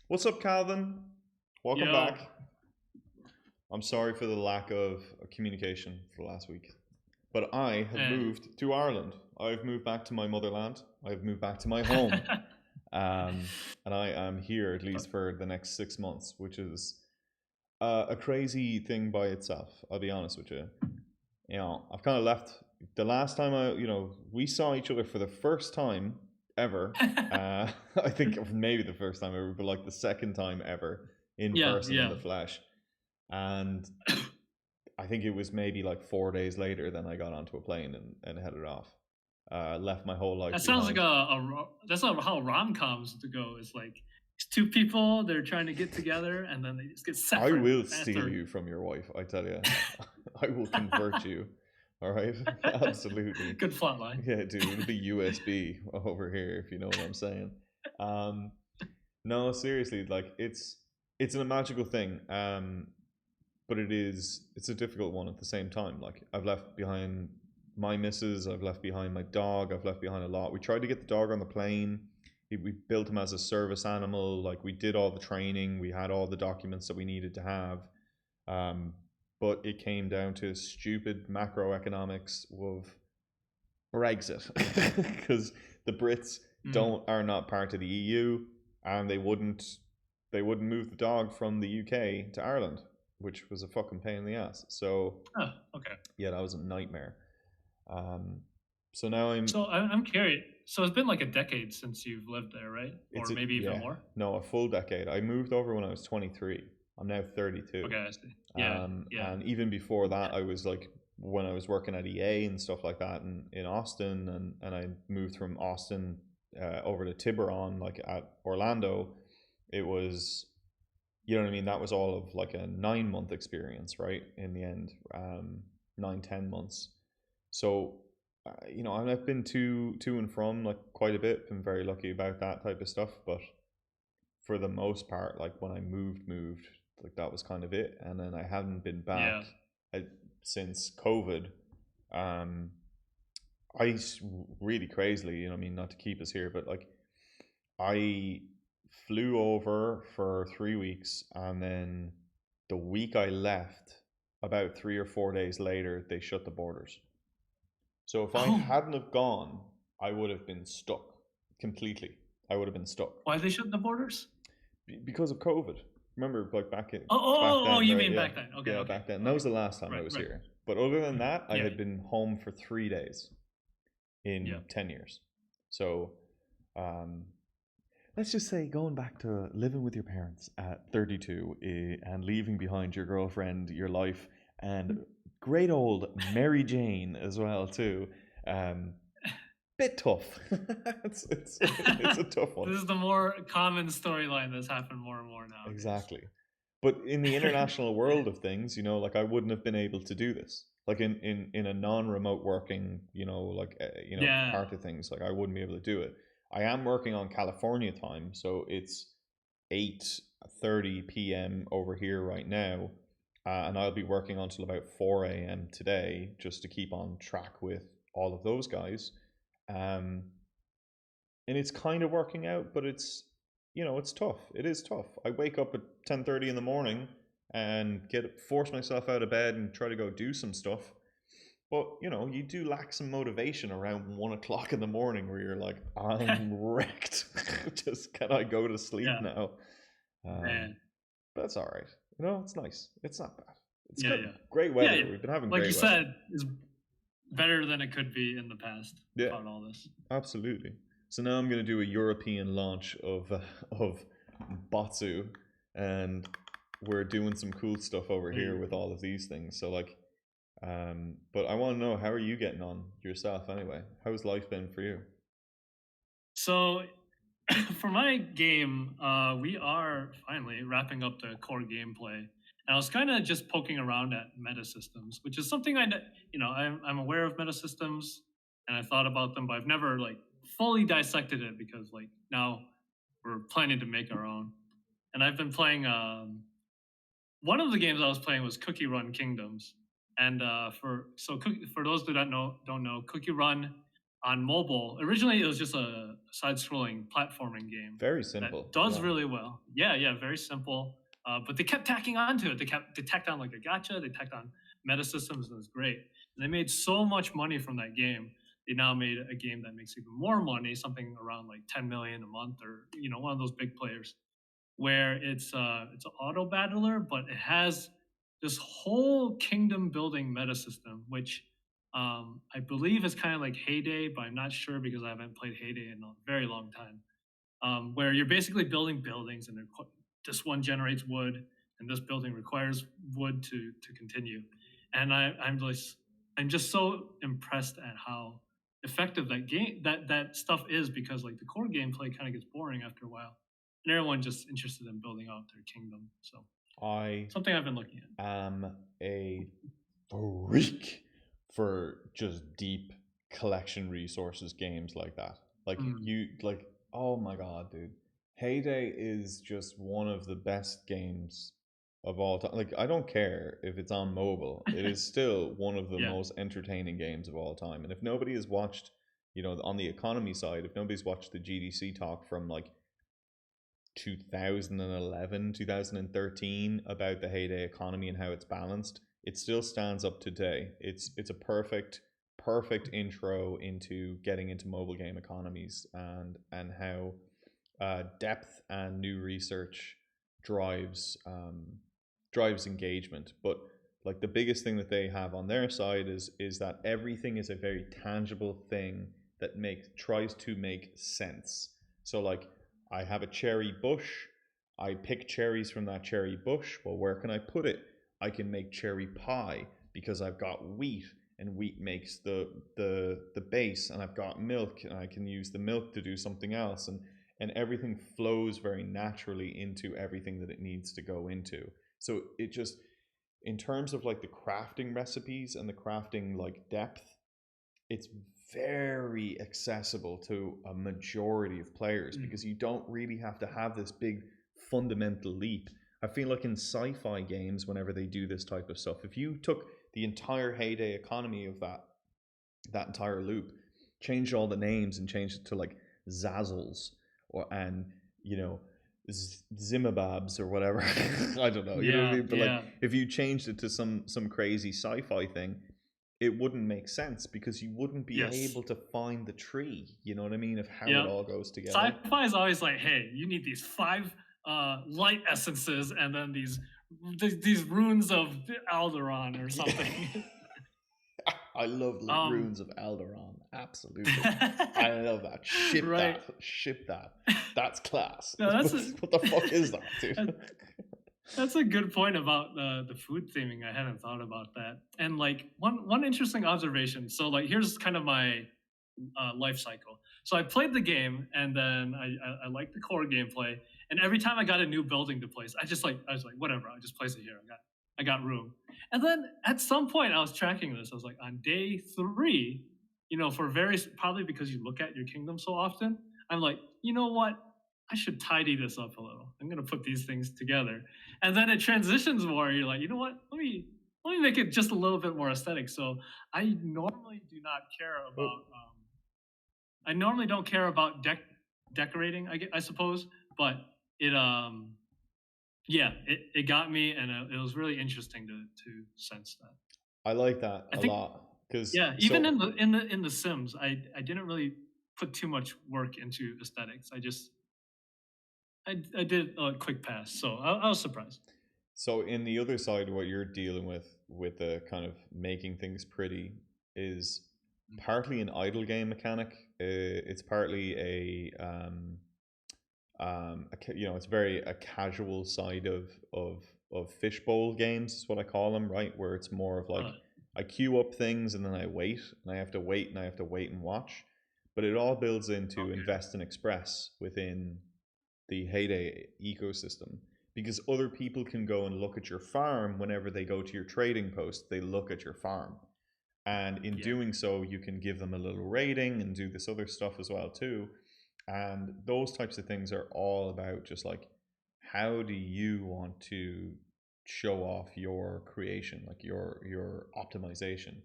What's up, Calvin? Welcome Yo, back. I'm sorry for the lack of communication for last week, but I have eh. moved to Ireland. I've moved back to my motherland. I've moved back to my home, and I am here at least for the next 6 months, which is a crazy thing by itself. I'll be honest with you. I've kind of left. The last time we saw each other for the first time ever. I think maybe the first time ever, but like the second time ever in Yeah, person in yeah. the flesh. And I think it was maybe like 4 days later then I got onto a plane and headed off. Left my whole life That sounds like behind. that's not how rom-coms to go. It's like it's two people, they're trying to get together and then they just get I separate will steal after. you from your wife, I tell you. I will convert you. All right? Absolutely. Good flat line. Yeah, dude, it'll be USB over here if you know what I'm saying. Um, no, seriously, like it's a magical thing. But it's a difficult one at the same time. Like I've left behind my missus, I've left behind my dog, I've left behind a lot. We tried to get the dog on the plane. We built him as a service animal. Like we did all the training, we had all the documents that we needed to have. Um, but it came down to stupid macroeconomics of Brexit because the Brits Mm. don't are not part of the EU, and they wouldn't move the dog from the UK to Ireland, which was a fucking pain in the ass. So Oh, okay. yeah, that was a nightmare. Um, so now I'm So I'm curious. So it's been like a decade since you've lived there, right? it's Or a maybe even yeah, more? no, a full decade. I moved over when I was 23. I'm now 32. Okay, I see. Yeah, yeah. And even before that, I was like when I was working at EA and stuff like that in Austin, and I moved from Austin over to Tiburon, like at Orlando. It was, you know what I mean? That was all of like a 9 month experience, right? In the end, 9, 10 months. So, I've been to and from like quite a bit. Been very lucky about that type of stuff. But for the most part, like when I moved, like that was kind of it. And then I haven't been back Yeah. uh, since COVID. Um, I really crazily, I mean, not to keep us here, but like I flew over for 3 weeks, and then the week I left, about 3 or 4 days later, they shut the borders. So if I Oh, hadn't have gone, I would have been stuck completely. I would have been stuck why they shut the borders? because of COVID. Remember, like back Oh, then, you right? mean Yeah, back then. Okay, yeah, okay. back then. That Okay. was the last time I Right, was right. here. But other than Mhm. that, I Yeah, had been home for 3 days yeah. in 10 years. So um, let's just say going back to living with your parents at 32 and leaving behind your girlfriend, your life, and great old Mary Jane as well too. Um, Bit tough. It's a tough one. This is the more common storyline that's happened more and more nowadays. Exactly. But in the international world of things, like I wouldn't have been able to do this. Like in a non-remote working, like Yeah. part of things, like I wouldn't be able to do it. I am working on California time, so it's 8:30 p.m. over here right now, and I'll be working until about 4 a.m. today just to keep on track with all of those guys. Um, and it's kind of working out, but it's tough. It is tough. I wake up at 10:30 in the morning and force myself out of bed and try to go do some stuff. But you do lack some motivation around 1 o'clock in the morning where you're like, I'm wrecked. Just can I go to sleep Yeah, now? Um, man. but that's all right. It's nice. It's not bad. It's Yeah, good. yeah. Great Yeah, weather. yeah. We've been having Like you great weather. said, is better than it could be in the past Yeah, without all this. absolutely. So now I'm going to do a European launch of Batsu, and we're doing some cool stuff over here Hey. with all of these things. So like, but I want to know, how are you getting on yourself anyway? How's life been for you? So for my game, we are finally wrapping up the core gameplay. And I was kind of just poking around at meta systems, which is something I'm aware of meta systems, and I thought about them, but I've never like fully dissected it because like now we're planning to make our own. And I've been playing. One of the games I was playing was Cookie Run Kingdoms, and for those that don't know, Cookie Run on mobile. Originally, it was just a side-scrolling platforming game Very that simple. does Yeah. really well. Yeah, yeah, very simple. But they kept tacking onto it. They tacked on like a gotcha. They tacked on meta systems, and it was great. And they made so much money from that game. They now made a game that makes even more money, something around like 10 million a month, or one of those big players where it's an auto battler, but it has this whole kingdom building meta system, which I believe is kind of like Heyday, but I'm not sure because I haven't played Heyday in a very long time. Where you're basically building buildings, and this one generates wood, and this building requires wood to continue. And I'm just so impressed at how effective that stuff is, because like the core gameplay kind of gets boring after a while, and everyone just interested in building out their kingdom. So I something I've been looking at. am a freak for just deep collection resources games like that. Mm. Oh my god, dude. Heyday is just one of the best games of all time. Like, I don't care if it's on mobile, it is still one of the Yeah, most entertaining games of all time. And if nobody has watched, on the economy side, if nobody's watched the GDC talk from like 2011, 2013 about the heyday economy and how it's balanced, it still stands up today. It's a perfect intro into getting into mobile game economies, and how depth and new research drives drives engagement. But like, the biggest thing that they have on their side is that everything is a very tangible thing that makes tries to make sense. So like, I have a cherry bush. I pick cherries from that cherry bush. Well, where can I put it? I can make cherry pie because I've got wheat, and wheat makes the base, and I've got milk, and I can use the milk to do something else, and everything flows very naturally into everything that it needs to go into. So it just, in terms of like the crafting recipes and the crafting like depth, it's very accessible to a majority of players mm. because you don't really have to have this big fundamental leap. I feel like in sci-fi games, whenever they do this type of stuff, if you took the entire heyday economy of that entire loop, changed all the names and changed it to like Zazzles, and you know Zimababs or whatever. I don't know, you know what I Yeah, mean? But like, yeah, if you changed it to some crazy sci-fi thing, it wouldn't make sense because you wouldn't be yes, able to find the tree, you know what I mean, of how it yeah. all goes together. Sci-fi is always like, hey, you need these five light essences, and then these runes of Alderon or Yeah. something. I love um, runes of Alderaan, absolutely. I love that. Ship right. that. Ship that. That's class. No, What the fuck is that, dude? that's a good point about the food theming. I hadn't thought about that. And like one interesting observation. So like here's kind of my life cycle. So I played the game, and then I liked the core gameplay. And every time I got a new building to place, I was like, whatever, I'll just place it here. I got room. And then at some point I was tracking this. I was like, on day 3, for various, probably because you look at your kingdom so often, I'm like, you know what? I should tidy this up a little. I'm gonna put these things together. And then it transitions more. You're like, you know what? Let me make it just a little bit more aesthetic. So I normally do not care Oh, about I normally don't care about decorating, I suppose, but it yeah, it got me, and it was really interesting to sense that. I like that I a think lot because yeah, even so in the Sims, I didn't really put too much work into aesthetics. I did a quick pass, so I was surprised. so in the other side, what you're dealing with the kind of making things pretty is partly an idle game mechanic. It's partly it's very a casual side of fishbowl games is what I call them, right? Where it's more of Uh, like, I queue up things and then I wait, and I have to wait and I have to wait and watch, but it all builds into okay, invest and express within the heyday ecosystem, because other people can go and look at your farm whenever they go to your trading post. They look at your farm, and in yeah, doing so you can give them a little rating and do this other stuff as well too. And those types of things are all about just like, how do you want to show off your creation, like your optimization.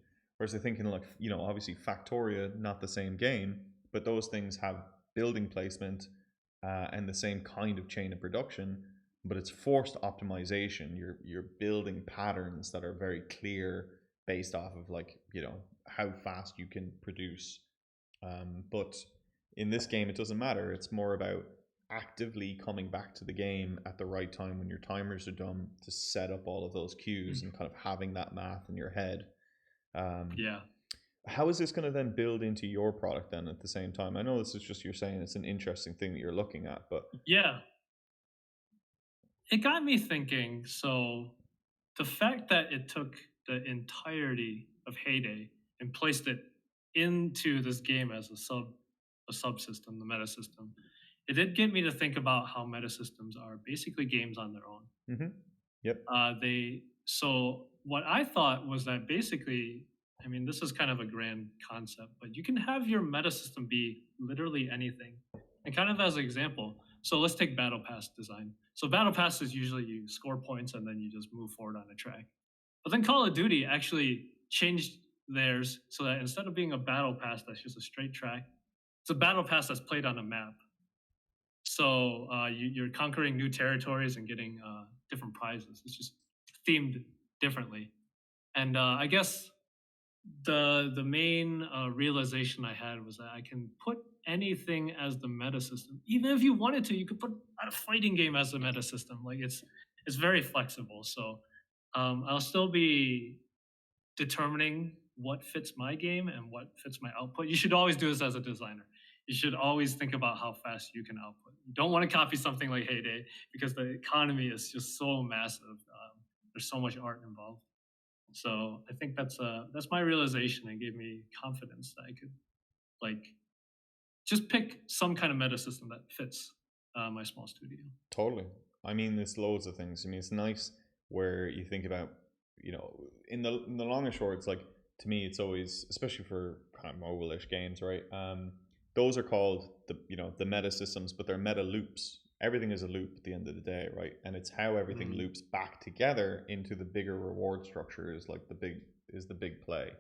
Whereas I think in, like, obviously Factoria, not the same game, but those things have building placement and the same kind of chain of production, but it's forced optimization. You're building patterns that are very clear based off of, like, how fast you can produce. But in this game, it doesn't matter. It's more about actively coming back to the game at the right time when your timers are done to set up all of those cues Mm. and kind of having that math in your head. Um, Yeah. how is this going to then build into your product then at the same time? I know this is just, you're saying it's an interesting thing that you're looking at, but Yeah. It got me thinking. So the fact that it took the entirety of Heyday and placed it into this game as a subsystem, the meta system, it did get me to think about how meta systems are basically games on their own. mm-hmm. Yep, They so what I thought was that basically, I mean, this is kind of a grand concept, but you can have your meta system be literally anything. And kind of as an example, so let's take battle pass design. So battle pass is usually you score points and then you just move forward on a track. But then Call of Duty actually changed theirs so that instead of being a battle pass that's just a straight track, it's a battle pass that's played on a map. So you're conquering new territories and getting different prizes. It's just themed differently. And I guess the main realization I had was that I can put anything as the meta system. Even if you wanted to, you could put a fighting game as the meta system. Like it's very flexible. So I'll still be determining what fits my game and what fits my output. You should always do this as a designer. You should always think about how fast you can output. You don't want to copy something like Heyday because the economy is just so massive. There's so much art involved. So I think that's my realization and gave me confidence that I could like just pick some kind of meta system that fits my small studio. totally. I mean, there's loads of things. I mean, it's nice where you think about, in the long and short, it's like, to me, it's always, especially for kind of mobile-ish games, right? Those are called the meta systems, but they're meta loops. Everything is a loop at the end of the day, right? And it's how everything Mm. loops back together into the bigger reward structure is the big play.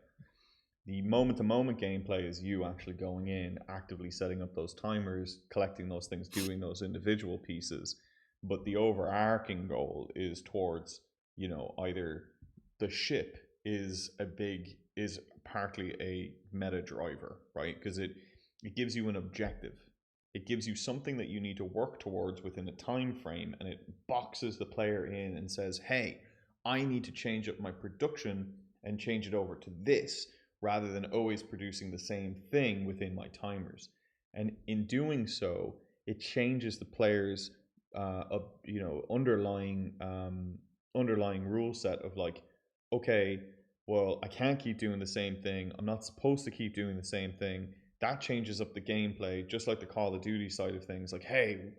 The moment to moment gameplay is you actually going in, actively setting up those timers, collecting those things, doing those individual pieces. But the overarching goal is towards, either the ship is partly a meta driver, right? Because it gives you an objective. It gives you something that you need to work towards within a time frame, and it boxes the player in and says, "Hey, I need to change up my production and change it over to this, rather than always producing the same thing within my timers." And in doing so, it changes the player's underlying rule set of, like, okay, well, I can't keep doing the same thing. I'm not supposed to keep doing the same thing. That changes up the gameplay, just like the Call of Duty side of things. Like, hey,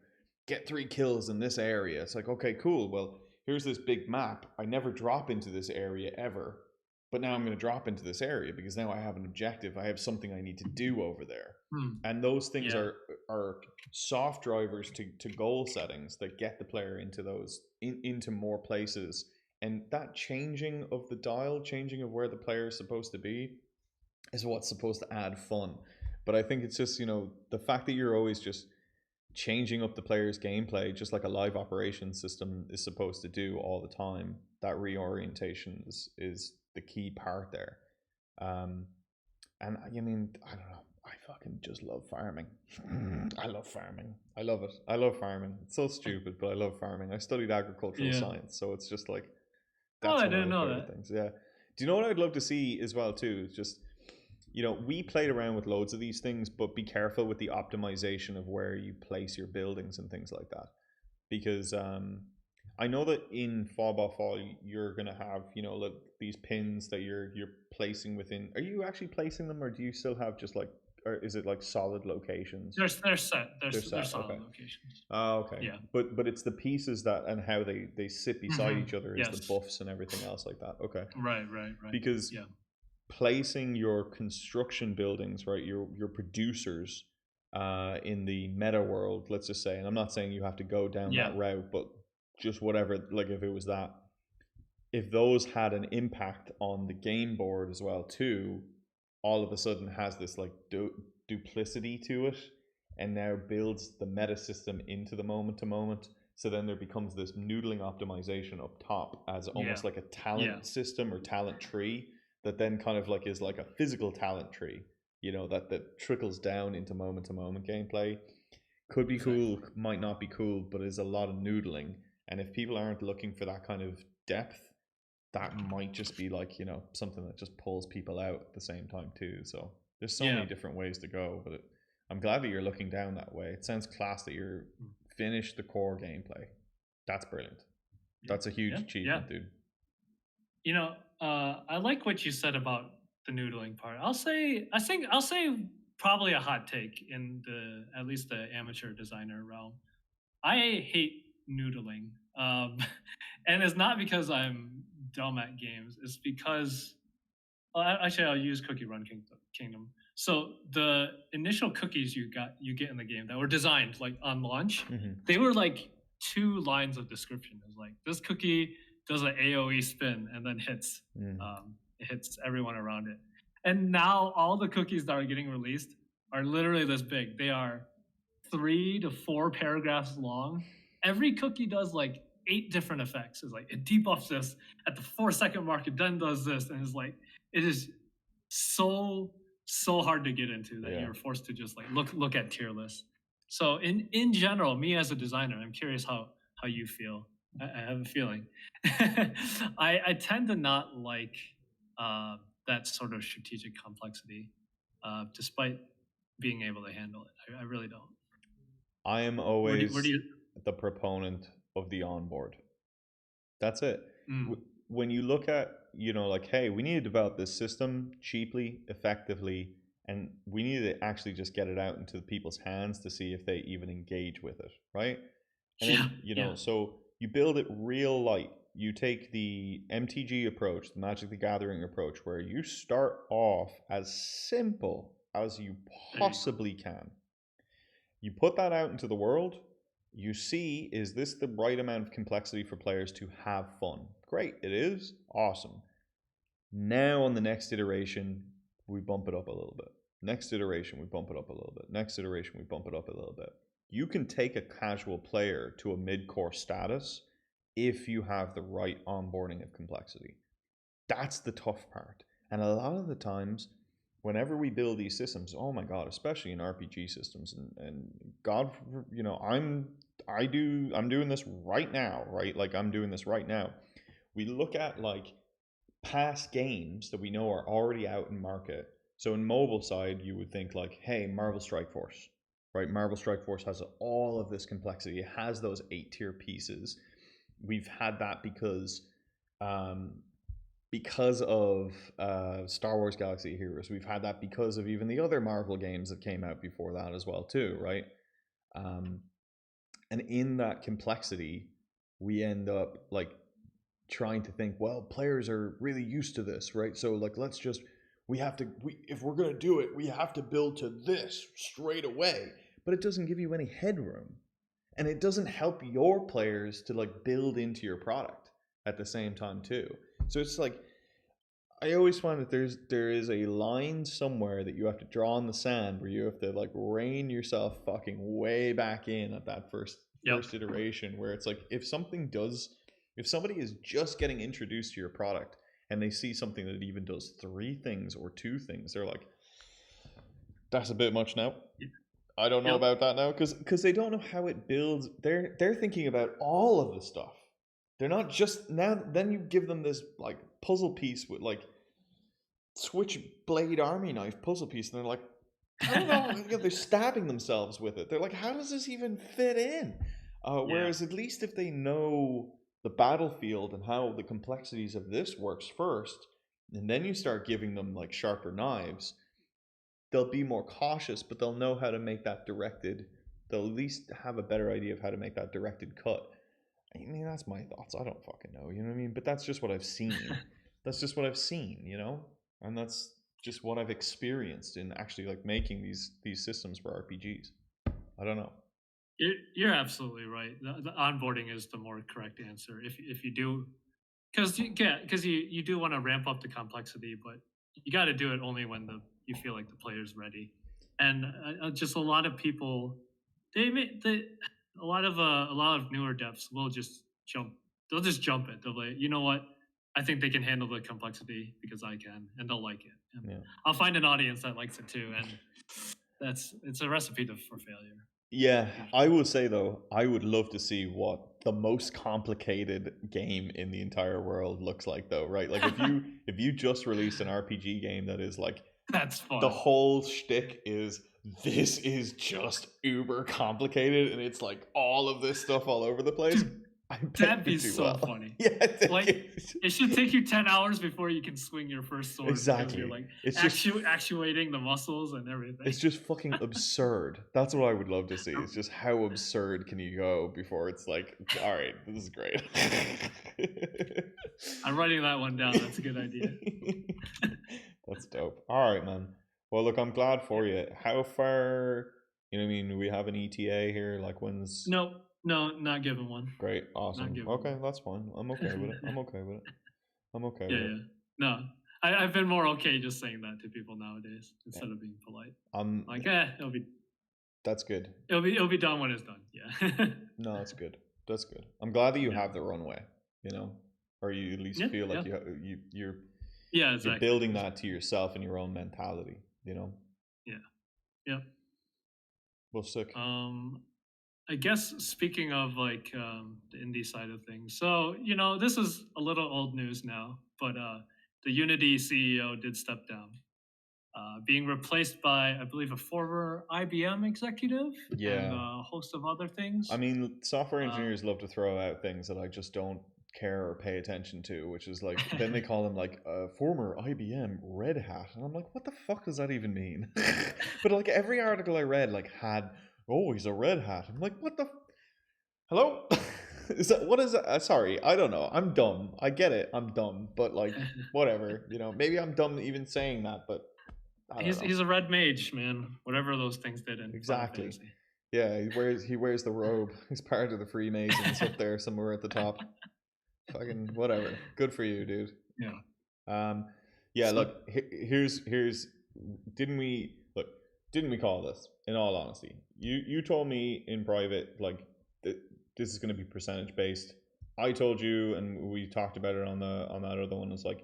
get 3 kills in this area. It's like, okay, cool. Well, here's this big map. I never drop into this area ever, but now I'm going to drop into this area because now I have an objective. I have something I need to do over there. Hmm. And those things Yeah. are soft drivers to goal settings that get the player into into more places. And that changing of the dial, changing of where the player is supposed to be, is what's supposed to add fun. But I think it's just, the fact that you're always just changing up the player's gameplay, just like a live operations system is supposed to do all the time. That reorientation is the key part there. Um, and I mean, I don't know. I fucking just love farming. I love farming. I love it. I love farming. It's so stupid, but I love farming. I studied agricultural Yeah. science, so it's just like, Oh, that's I one of didn't my know favorite that. things. Yeah. Do you know what I'd love to see as well too? Just, we played around with loads of these things, but be careful with the optimization of where you place your buildings and things like that, because I know that in Fall by Fall you're gonna have, like, these pins that you're placing within. Are you actually placing them, or do you still have just like, or is it like solid locations? They're set. They're They're set. solid Okay. locations. Oh, okay. Yeah. But it's the pieces that and how they sit beside Hmm. each other is the Yes. buffs and everything else like that. Okay. Right. Right. Right. Because Yeah. placing your construction buildings, right, your producers, in the meta world, let's just say, and I'm not saying you have to go down Yeah. that route, but just whatever, like, if it was that, if those had an impact on the game board as well too, all of a sudden has this like duplicity to it, and now builds the meta system into the moment to moment. So then there becomes this noodling optimization up top as Yeah. almost like a Yeah. talent system or talent tree that then kind of like is like a physical talent tree, that trickles down into moment to moment gameplay. Could be cool, Exactly. might not be cool, but is a lot of noodling. And if people aren't looking for that kind of depth, that might just be like, something that just pulls people out at the same time too. So there's so many Yeah. different ways to go, but I'm glad that you're looking down that way. It sounds class that you're finished the core gameplay. That's brilliant. Yeah. That's a huge Yeah. Yeah. achievement, dude. I like what you said about the noodling part. I'll say probably a hot take in the at least the amateur designer realm. I hate noodling, and it's not because I'm dumb at games. It's because actually, I'll use Cookie Run Kingdom. So the initial cookies you get in the game that were designed like on launch, Mm-hmm. they were like 2 lines of description. It's like this cookie does an AOE spin and then Mm. it hits everyone around it. And now all the cookies that are getting released are literally this big. They are 3 to 4 paragraphs long. Every cookie does like 8 different effects. It's like it debuffs this at the 4 second mark. It then does this, and it's like it is so hard to get into that Yeah. you're forced to just like look at tier lists. So in general, me as a designer, I'm curious how you feel. I have a feeling. I tend to not like that sort of strategic complexity, despite being able to handle it. I really don't. I am Where do always you? the proponent of the onboard. That's it. Mm, When you look at, like, hey, we need to develop this system cheaply, effectively, and we need to actually just get it out into people's hands to see if they even engage with it, right? And yeah, then, yeah, so you build it real light. You take the MTG approach, the Magic the Gathering approach, where you start off as simple as you there you go. possibly can. You put that out into the world, you see, is this the right amount of complexity for players to have fun? Great, it is. Awesome. Now on the next iteration, we bump it up a little bit. Next iteration, we bump it up a little bit. Next iteration, we bump it up a little bit. You can take a casual player to a mid core status if you have the right onboarding of complexity. That's the tough part. And a lot of the times, whenever we build these systems, oh my god, especially in RPG systems, and God, I'm doing this right now, right? Like I'm doing this right now. We look at like past games that we know are already out in market. So in mobile side, you would think like, hey, Marvel Strike Force, right? Marvel Strike Force has all of this complexity. It has those 8 tier pieces. We've had that um, because of Star Wars Galaxy of Heroes. We've had that because of even the other Marvel games that came out before that as well too, right? Um, and in that complexity, we end up like trying to think, well, players are really used to this, right? So like, if we're gonna do it, we have to build to this straight away. But it doesn't give you any headroom, and it doesn't help your players to like build into your product at the same time too. So it's like I always find that there is a line somewhere that you have to draw in the sand where you have to like rein yourself fucking way back in at that Yep. first iteration where it's like if somebody is just getting introduced to your product and they see something that even does 3 things or 2 things, they're like, that's a bit much now. I don't know Yep. about that now because they don't know how it builds. They're thinking about all of the stuff. They're not just now. Then you give them this like puzzle piece with like switchblade army knife puzzle piece, and they're like, I don't know. They're stabbing themselves with it. They're like, how does this even fit in? Yeah. Whereas at least if they know the battlefield and how the complexities of this works first, and then you start giving them like sharper knives, they'll be more cautious, but they'll know how to make that directed. They'll at least have a better idea of how to make that directed cut. I mean, that's my thoughts. I don't fucking know. You know what I mean? But that's just what I've seen. That's just what I've seen. And that's just what I've experienced in actually like making these systems for RPGs. I don't know. You're absolutely right. The onboarding is the more correct answer. If you do you do want to ramp up the complexity, but you got to do it only when you feel like the player's ready. And just a lot of people, a lot of newer devs will just jump. They'll just jump it. They'll be like, you know what? I think they can handle the complexity because I can, and they'll like it. And Yeah. I'll find an audience that likes it too, and it's a recipe for failure. Yeah, I Usually. will say though, I would love to see what the most complicated game in the entire world looks like though, right? Like if you just released an RPG game that is like That's the fun. whole shtick is this is just uber complicated and it's like all of this stuff all over the place. Dude, I bet that'd you would be do so well. funny. Yeah, I think Like, it should take you 10 hours before you can swing your first sword because you're exactly. like It's just actuating the muscles and everything. it's just fucking absurd. That's what I would love to see. It's just how absurd can you go before it's like, all right, this is great. I'm writing that one down. That's a good idea. That's dope. All right, man. Well, look, I'm glad Yeah. for you. How far, you know what I mean? We have an ETA here. Like, when's No, no, not given one. great? Not Awesome. given Okay, one. that's fine. I'm okay with it. I'm okay with it. I'm okay Yeah, with it. yeah. No, I've been more okay just saying that to people nowadays Yeah. instead of being polite. I'm, Like, that's good. it'll be done when it's done. Yeah. No, that's good. That's good. I'm glad that you Yeah. have the runway, you know, or you at least Yeah, feel like yeah. you're Yeah, you're exactly. building that to yourself and your own mentality, you know. Yeah. Yeah. Well, sick. I guess speaking of like the indie side of things, so this is a little old news now, but the Unity CEO did step down, being replaced by I believe a former IBM executive and Yeah. a host of other I things. mean, software Uh, engineers love to throw out things that I just don't care or pay attention to, which is like, then they call them like former IBM Red Hat. And I'm like, what the fuck does that even mean? But like every article I read, like, had, oh, he's a Red Hat. I'm like, what the? Hello? Is that, what is that? Sorry, I don't know. I'm dumb. I get it. I'm dumb. But like, whatever. You know, maybe I'm dumb even saying that, but I don't know. he's a red mage, man. Whatever those things did in Final Exactly. Fantasy. Yeah, he wears the robe. He's part of the Freemasons up there somewhere at the top. Fucking whatever. Good for you, dude. Yeah. Um, yeah. So Look, here's. Didn't we look? Didn't we call this? In all honesty, you told me in private like this is going to be percentage based. I told you, and we talked about it on that other one. It's like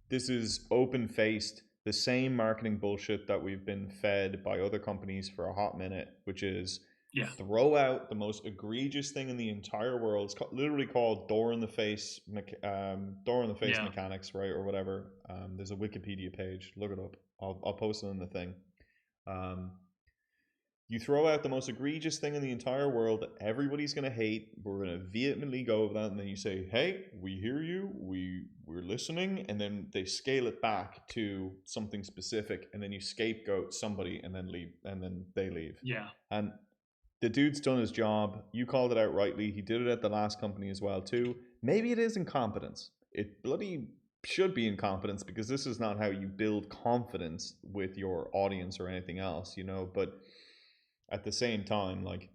this is open faced, the same marketing bullshit that we've been fed by other companies for a hot minute, which is yeah, throw out the most egregious thing in the entire world. It's literally called door in the face, yeah, mechanics, right, or whatever. There's a Wikipedia page. Look it up. I'll post it in the thing. Um, you throw out the most egregious thing in the entire world that everybody's going to hate. We're going to vehemently go over that, and then you say, "Hey, we hear you. We're listening," and then they scale it back to something specific, and then you scapegoat somebody, and then leave, and then they leave. yeah. And the dude's done his job. You called it out rightly. He did it at the last company as well too. Maybe it is incompetence. It bloody should be incompetence because this is not how you build confidence with your audience or anything else, you know. But at the same time, like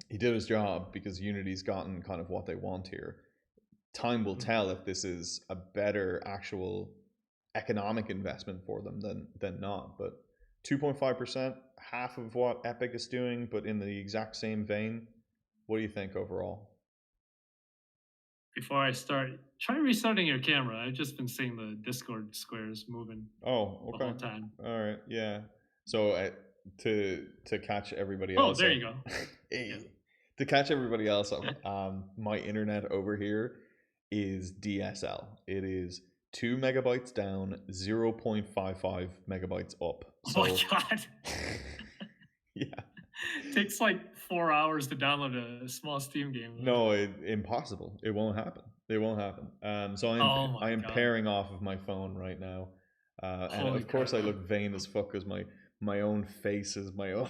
he did his job because Unity's gotten kind of what they want here. Time will Mhm. tell if this is a better actual economic investment for them than not. But 2.5%, half of what Epic is doing, but in the exact same vein. What do you think overall? Before I start, try restarting your camera. I've just been seeing the Discord squares moving Oh, the okay. whole time. All right. Yeah. So to catch everybody Oh, else there up, you go. Yeah. hey, to catch everybody else up, my internet over here is DSL. It is 2 megabytes down, 0.55 megabytes up. Oh my So god. yeah. Takes like 4 hours to download a small Steam game. No, impossible. It won't happen. It won't happen. So Oh my I am god. pairing off of my phone right now, and Holy of course I crap. look vain as fuck because my own face is my own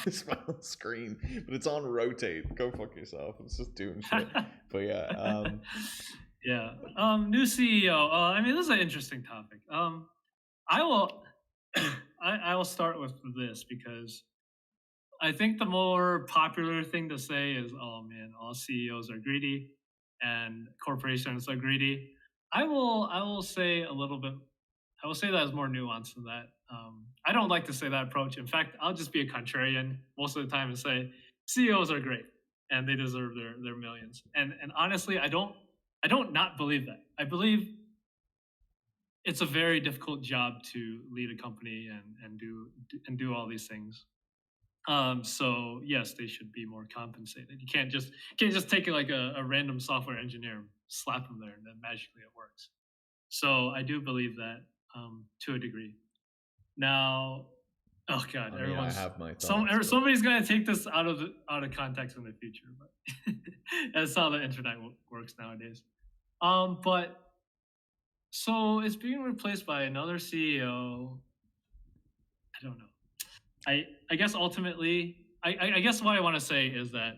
it's my own screen, but it's on rotate. Go fuck yourself. It's just doing shit. But yeah, Yeah. New CEO. I mean, this is an interesting topic. I will I will start with this because I think the more popular thing to say is, "Oh man, all CEOs are greedy." and corporations are greedy. I will say a little bit. I will say that is more nuanced than that. I don't like to say that approach. In fact, I'll just be a contrarian most of the time and say CEOs are great and they deserve their millions. And honestly, I don't not believe that. I believe it's a very difficult job to lead a company and do all these things. So yes, they should be more compensated. You can't just take it like a random software engineer, slap them there, and then magically it works. So I do believe that to a degree. Now, oh god, I mean, I have my thoughts, but somebody's gonna take this out of context in the future, but that's how the internet works nowadays. But so it's being replaced by another CEO. I don't know. I guess ultimately, I guess what I want to say is that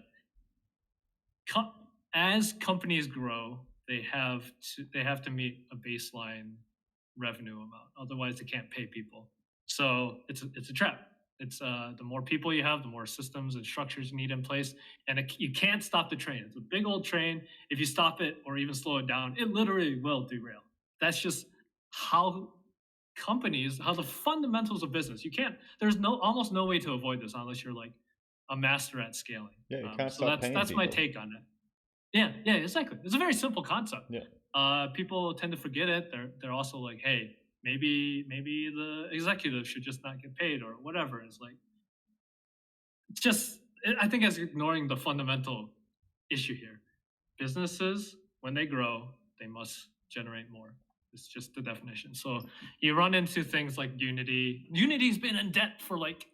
co- as companies grow, they have to meet a baseline revenue amount. Otherwise, they can't pay people. So it's a trap. It's the more people you have, the more systems and structures you need in place, and you can't stop the train. It's a big old train. If you stop it or even slow it down, it literally will derail. That's just how how the fundamentals of business. You can't. There's almost no way to avoid this unless you're like a master at scaling. yeah, you can't So stop that's paying that's my people. take on it. Yeah, yeah, exactly. It's a very simple concept. Yeah, People tend to forget it. They're also like, hey, maybe the executive should just not get paid or whatever. It's like it's just I think it's ignoring the fundamental issue here. Businesses, when they grow, they must generate more. It's just the definition. So you run into things like Unity. Unity's been in debt for like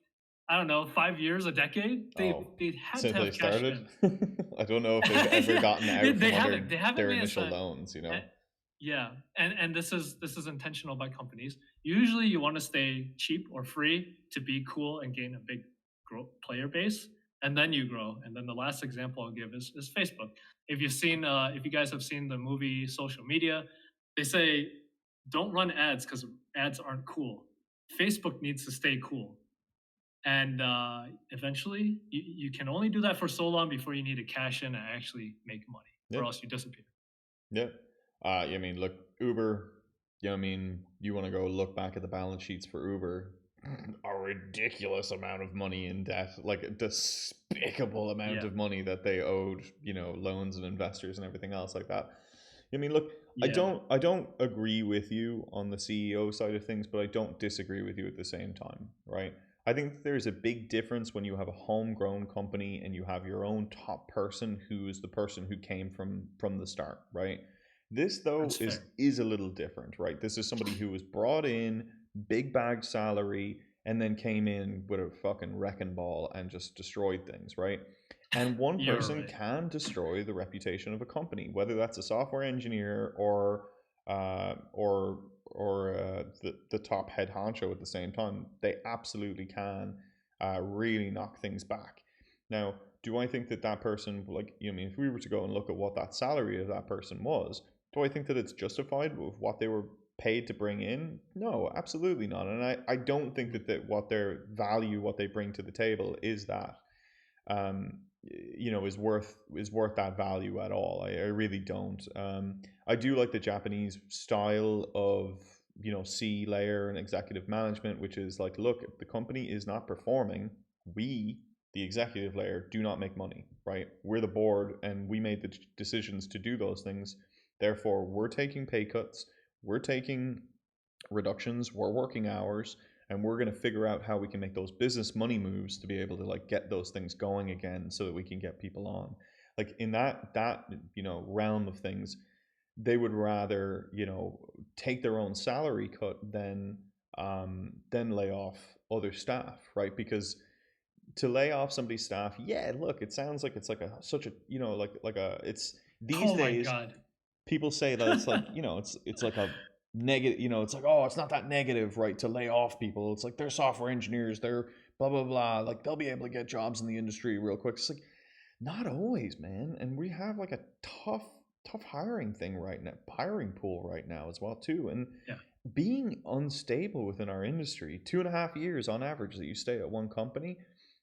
I don't know 5 years, a decade. They oh, they had to since they have cashed started, in. I don't know if they've ever Yeah, gotten they, out they from haven't under they haven't their made a initial cent. loans, you Uh, know. yeah, and this is intentional by companies. Usually, you want to stay cheap or free to be cool and gain a big player base, and then you grow. And then the last example I'll give is Facebook. If you guys have seen the movie Social Media, they say don't run ads because ads aren't cool. Facebook needs to stay cool, and eventually, you can only do that for so long before you need to cash in and actually make money, Yeah, or else you disappear. yeah. I mean, look, Uber. I mean, you want to go look back at the balance sheets for Uber, a ridiculous amount of money in debt, like a despicable amount Yeah, of money that they owed, loans and investors and everything else like that. I mean, look, yeah, I don't agree with you on the CEO side of things, but I don't disagree with you at the same time, right? I think there's a big difference when you have a homegrown company and you have your own top person who is the person who came from the start, right? This though that's is fair. is a little different, right? This is somebody who was brought in, big bag salary, and then came in with a fucking wrecking ball and just destroyed things, right? And one You're person right. can destroy the reputation of a company, whether that's a software engineer or the top head honcho at the same time. They absolutely can really knock things back. Now, do I think that that person, like, I mean, if we were to go and look at what that salary of that person was, do I think that it's justified with what they were paid to bring in? No, absolutely not. And I don't think that what their value, what they bring to the table is that is worth that value at all. I really don't. I do like the Japanese style of C layer and executive management, which is like, look, if the company is not performing, we, the executive layer, do not make money, right? We're the board and we made the decisions to do those things. Therefore, we're taking pay cuts, we're taking reductions, we're working hours, and we're going to figure out how we can make those business money moves to be able to like get those things going again so that we can get people on. Like in that realm of things, they would rather take their own salary cut than lay off other staff, right? Because to lay off somebody's staff, yeah, look, it sounds like it's like a such a like a it's these Oh my days god. people say that it's like it's like a negative, it's like, oh, it's not that negative, right, to lay off people. It's like they're software engineers, they're blah blah blah, like they'll be able to get jobs in the industry real quick. It's like not always, man. And we have like a tough hiring pool right now as well too. And Yeah. being unstable within our industry, 2.5 years on average that you stay at one company,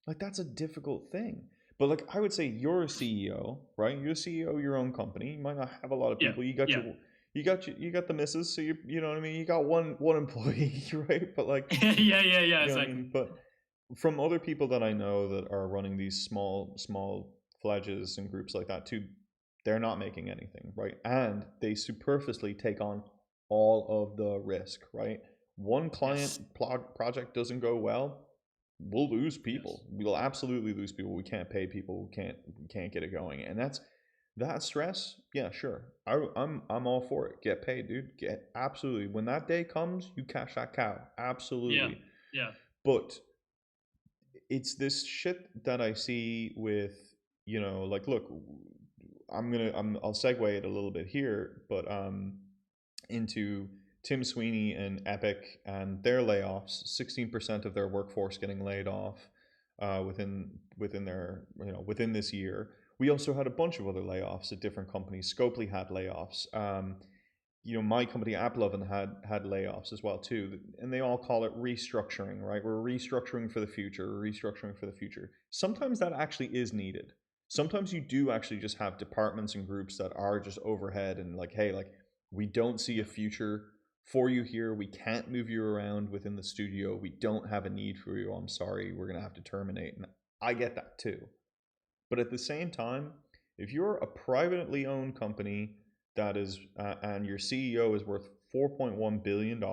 like that's a difficult thing. But like I would say you're a CEO, right? You're a CEO of your own company. You might not have a lot of Yeah, people. You yeah, got the missus, so you know what I mean? You got one employee, right? But like yeah, you know what I exactly. mean? But from other people that I know that are running these small fledges and groups like that too, they're not making anything, right? And they superfluously take on all of the risk, right? One client Yes, project doesn't go well, we'll lose yes, people. We'll absolutely lose people. We can't pay people. We can't get it going, and that's that stress. Yeah, sure. I'm all for it. Get paid, dude. Get absolutely. When that day comes, you cash that cow. yeah, Absolutely. yeah, But it's this shit that I see with like look, I'll segue it a little bit here, but into Tim Sweeney and Epic and their layoffs, 16% of their workforce getting laid off within their within this year. We also had a bunch of other layoffs at different companies. Scopely had layoffs. My company AppLovin had layoffs as well too, and they all call it restructuring, right? We're restructuring for the future, we're restructuring for the future. Sometimes that actually is needed. Sometimes you do actually just have departments and groups that are just overhead and like, hey, like we don't see a yeah, future for you here. We can't move you around within the studio. We don't have a need for you. I'm sorry, we're gonna have to terminate. And I get that too. But at the same time, if you're a privately owned company that is, and your CEO is worth $4.1 billion,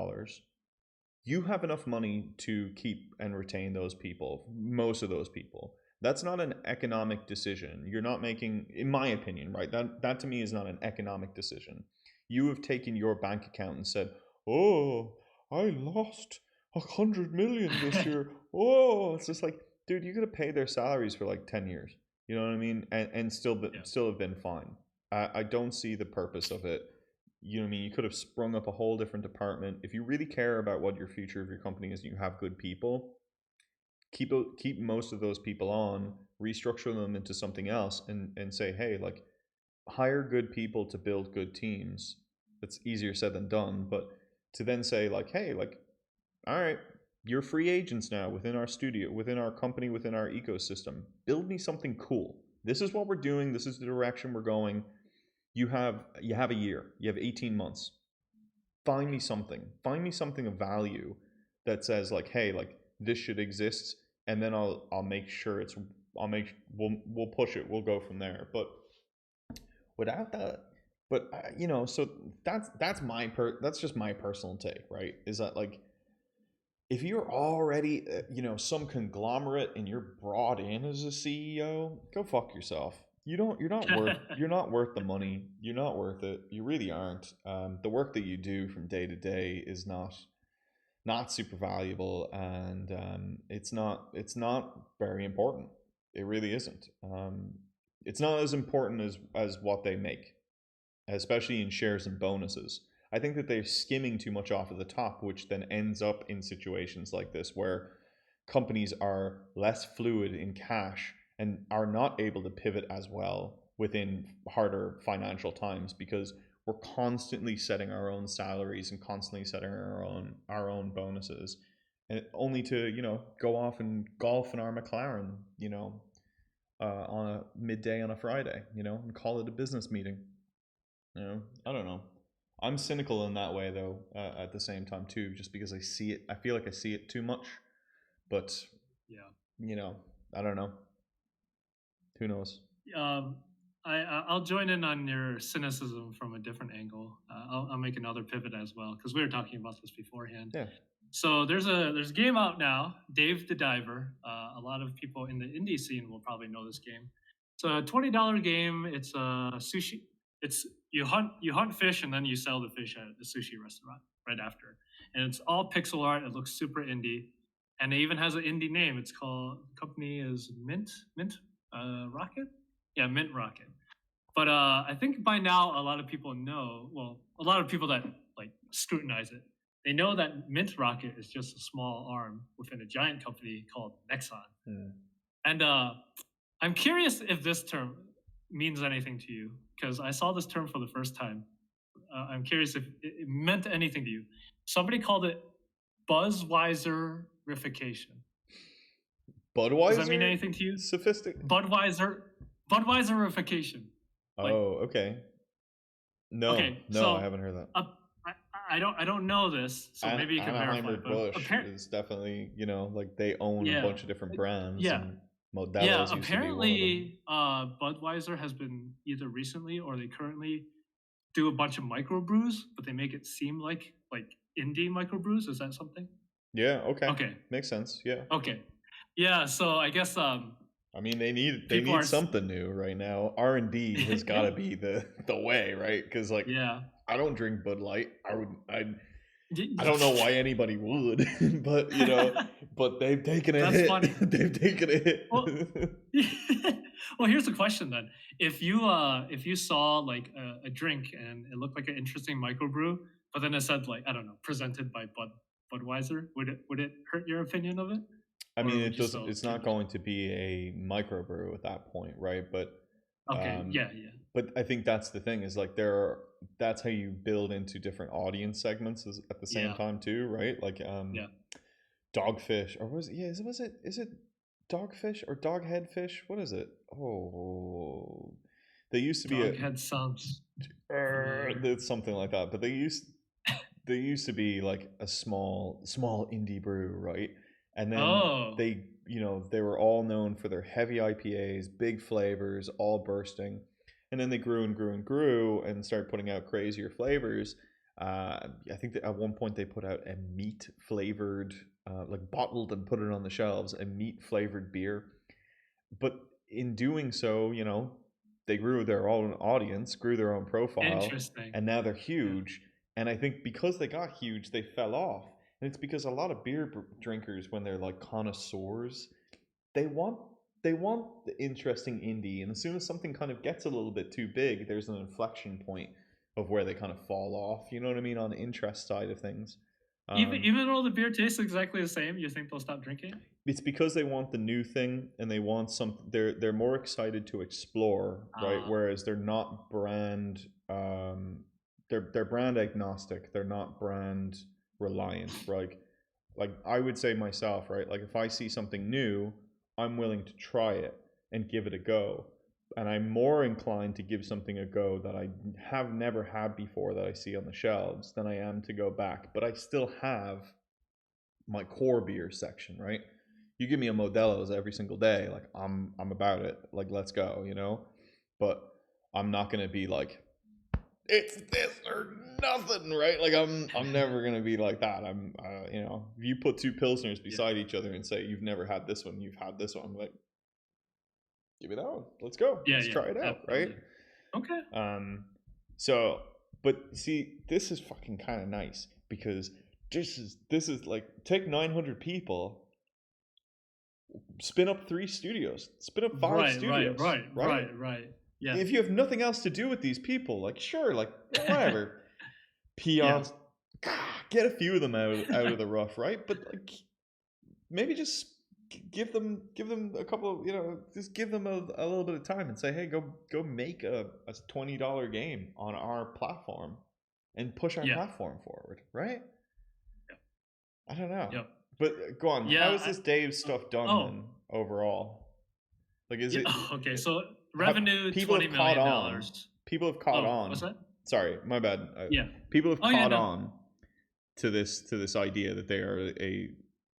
you have enough money to keep and retain those people, most of those people. That's not an economic decision. You're not making, in my opinion, right? That to me is not an economic decision. You have taken your bank account and said, "Oh, I lost 100 million this year." Oh, it's just like, dude, you got to pay their salaries for like 10 years. You know what I mean? And yeah. still have been fine. I don't see the purpose of it. You know what I mean? You could have sprung up a whole different department. If you really care about what your future of your company is and you have good people, keep most of those people on, restructure them into something else, and say, hey, like hire good people to build good teams. That's easier said than done, but to then say like, hey, like, all right, you're free agents now within our studio, within our company, within our ecosystem. Build me something cool. This is what we're doing. This is the direction we're going. You have a year. You have 18 months. Find me something. Find me something of value that says like, hey, like this should exist, and then I'll make sure it's I'll make we'll push it. We'll go from there. But without that, but so that's just my personal take, right? Is that like if you're already some conglomerate and you're brought in as a CEO, go fuck yourself. You're not worth the money. You're not worth it. You really aren't. The work that you do from day to day is not super valuable, and it's not very important. It really isn't. It's not as important as what they make, especially in shares and bonuses. I think that they're skimming too much off of the top, which then ends up in situations like this where companies are less fluid in cash and are not able to pivot as well within harder financial times because we're constantly setting our own salaries and constantly setting our own bonuses, and only to go off and golf in our McLaren, on a midday on a Friday, and call it a business meeting. I don't know. I'm cynical in that way though. At the same time too, just because I see it, I feel like I see it too much. But Yeah. you know, I don't know. Who knows? Um, I'll join in on your cynicism from a different angle. I'll make another pivot as well because we were talking about this beforehand. Yeah. So there's a game out now, Dave the Diver. A lot of people in the indie scene will probably know this game. It's a $20 game. It's a sushi. It's you hunt fish and then you sell the fish at the sushi restaurant right after. And it's all pixel art. It looks super indie, and it even has an indie name. It's called the company is Mint Rocket. Yeah, Mint Rocket. But I think by now a lot of people know. Well, a lot of people that like scrutinize it, they know that Mint Rocket is just a small arm within a giant company called Nexon. Hmm. And I'm curious if this term means anything to you because I saw this term for the first time. I'm curious if it meant anything to you. Somebody called it Buzzweiserification. Does that mean Budweiser anything to you? sophistic. Budweiser, Budweiserification. Like, Oh, okay. No, okay, no, I so haven't heard that. uh, I don't know this, so maybe you can verify. Anheimer But Busch apparent, is definitely, like they own a yeah, bunch of different brands, yeah, and yeah. Modelo's used to be one of them. Apparently, Budweiser has been either recently or they currently do a bunch of microbrews, but they make it seem like indie microbrews. Is that something? Yeah, okay. Okay, Makes sense. Yeah. okay, yeah. So I guess I mean, they people are. need something new right now. R&D has got to be the way, right? Cuz like Yeah. I don't drink Bud Light. I don't know why anybody would, but but they've taken a That's hit. funny. They've taken a Well, hit. well, here's the question then. If you saw like a drink and it looked like an interesting microbrew, but then it said like I don't know, presented by Budweiser, would it hurt your opinion of it, I mean, or would it you doesn't. still It's take not it? going to be a microbrew at that point, right? Okay, Um, yeah, yeah, but I think that's the thing is like that's how you build into different audience segments at the same yeah, time too, right? Like yeah. dogfish, or was it, yeah, is it dogfish or doghead fish? What is it? Oh, they used to be a Doghead sounds familiar. it's something like that, but they used to be like a small indie brew, right? And then Oh, they were all known for their heavy IPAs, big flavors, all bursting. And then they grew and grew and grew and started putting out crazier flavors. I think that at one point they put out a meat flavored, like bottled and put it on the shelves, a meat flavored beer. But in doing so, they grew their own audience, grew their own profile, interesting. and now they're Yeah. huge. And I think because they got huge, they fell off. And it's because a lot of drinkers, when they're like connoisseurs, they want they want the interesting indie. And as soon as something kind of gets a little bit too big, there's an inflection point of where they kind of fall off. You know what I mean, on the interest side of things. Even Um, even though the beer tastes exactly the same, you think they'll stop drinking? it's because they want the new thing, and they want something. They're more excited to explore, right? Uh, Whereas they're not brand they're brand agnostic. They're not brand reliant. Like I would say myself, right? Like if I see something new, I'm willing to try it and give it a go. And I'm more inclined to give something a go that I have never had before that I see on the shelves than I am to go back. But I still have my core beer section, right? You give me a Modelo's every single day, like I'm about it. Like let's go. But I'm not gonna be like it's this or nothing, right? Like I'm never gonna be like that. If you put two pilsners yeah, beside each other and say you've never had this one, you've had this one, I'm like, give me that one. Let's go. yeah, Let's yeah, try it out, right? definitely. Okay. Um, so, but see, this is fucking kind of nice because this is like take 900 people, spin up 3 studios, spin up five Right, right, studios, right, right? right, right. Yeah. If you have nothing else to do with these people, like sure, like whatever, Yeah. peons, get a few of them out of the rough, right? But like maybe just give them a couple of, just give them a little bit of time and say, hey, go make a $20 game on our platform and push our Yeah. platform forward, right? I don't know. Yep. But go on, how Yeah. is this Dave stuff done Oh, then overall? Like is yeah. it Okay. So have revenue people twenty have caught million on? dollars. People have caught Oh, what's on. that? Sorry, my bad. Yeah. People have Oh yeah. caught No. on to this idea that they are a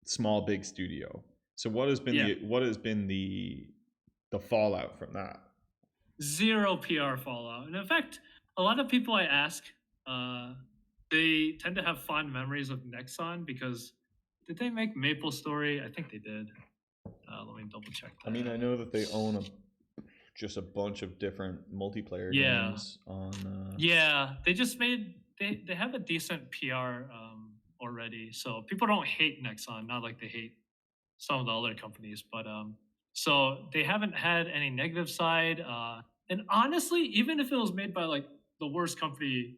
small big studio. So Yeah. what has been the fallout from that? Zero PR fallout. And in fact, a lot of people I ask, they tend to have fond memories of Nexon because did they make Maple Story? I think they did. Let me double check I mean, I that. know that they own just a bunch of different multiplayer Yeah. games on. Yeah, they just made they have a decent PR already, so people don't hate Nexon, not like they hate some of the other companies, but so they haven't had any negative side. And honestly, even if it was made by like the worst company,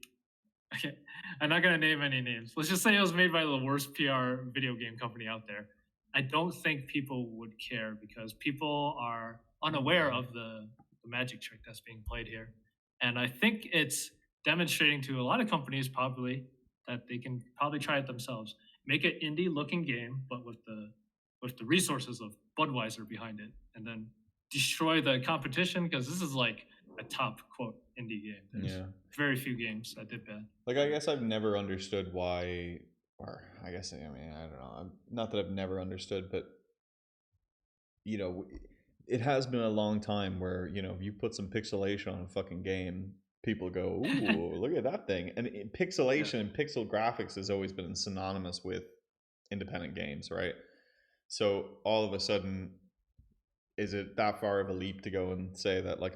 okay, I'm not gonna name any names. Let's just say it was made by the worst PR video game company out there. I don't think people would care because people are unaware of the magic trick that's being played here. And I think it's demonstrating to a lot of companies probably that they can probably try it themselves. Make an indie looking game, but with the resources of Budweiser behind it, and then destroy the competition because this is like a top quote indie game. There's Yeah. very few games that did bad. Like, I guess I've never understood why, or I guess, I mean, I don't know. Not that I've never understood, but, you know, it has been a long time where, you know, if you put some pixelation on a fucking game, people go, ooh, look at that thing. And Yeah, pixelation and pixel graphics has always been synonymous with independent games, right? So all of a sudden, is it that far of a leap to go and say that, like,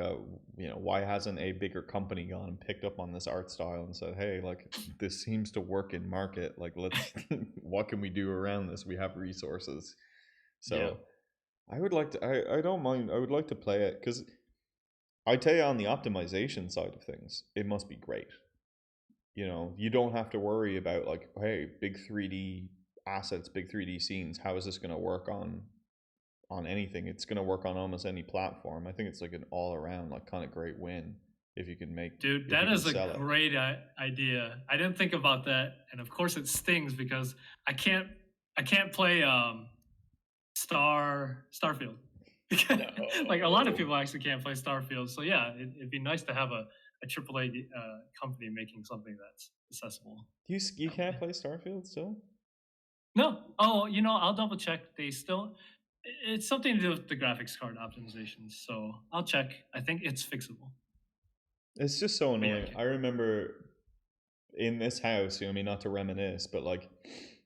why hasn't a bigger company gone and picked up on this art style and said, hey, like, this seems to work in market, like, let's what can we do around this, we have resources. yeah, So I would like to, I don't mind, I would like to play it, because I tell you, on the optimization side of things, it must be great. You know, you don't have to worry about, like, hey, big 3D assets, big 3D scenes, how is this going to work on anything? It's going to work on almost any platform. I think it's like an all around, like, kind of great win if you can make, dude, if that you can is a sell it. great idea. I didn't think about that, and of course it stings because I can't I can't play Starfield. Like a lot of No. people actually can't play Starfield. So yeah, it'd be nice to have a AAA company making something that's accessible You that way. can't play Starfield still? No, oh, I'll double check. They still, it's something to do with the graphics card optimizations. So I'll check. I think it's fixable. It's just so But yeah, annoying. I remember in this house, I mean, not to reminisce, but, like,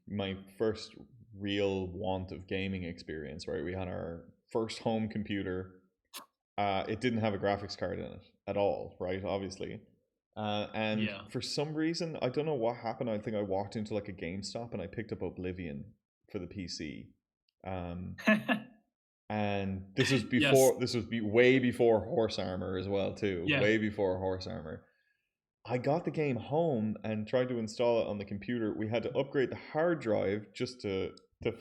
my first real want of gaming experience, right? We had our first home computer. It didn't have a graphics card in it at all, right? Obviously. And yeah. for some reason, I don't know what happened. I think I walked into, like, a GameStop and I picked up Oblivion for the PC. Um, and Yes. this was way before Horse Armor as well, too. Yeah. Way before Horse Armor. I got the game home and tried to install it on the computer. We had to upgrade the hard drive just to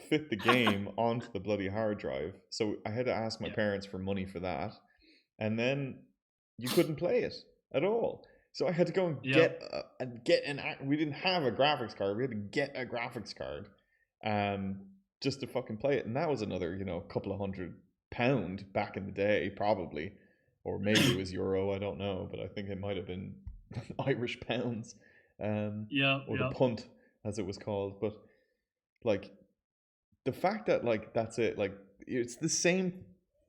fit the game onto the bloody hard drive. So I had to ask my Yeah. parents for money for that. And then you couldn't play it at all. So I had to go and Yep. get an. We didn't have a graphics card. We had to get a graphics card, um, just to fucking play it. And that was another, couple of £100 back in the day, probably, or maybe it was euro. I don't know, but I think it might have been Irish pounds, Yep. or the Yep. punt as it was called. But, like, the fact that, like, that's it, like, it's the same,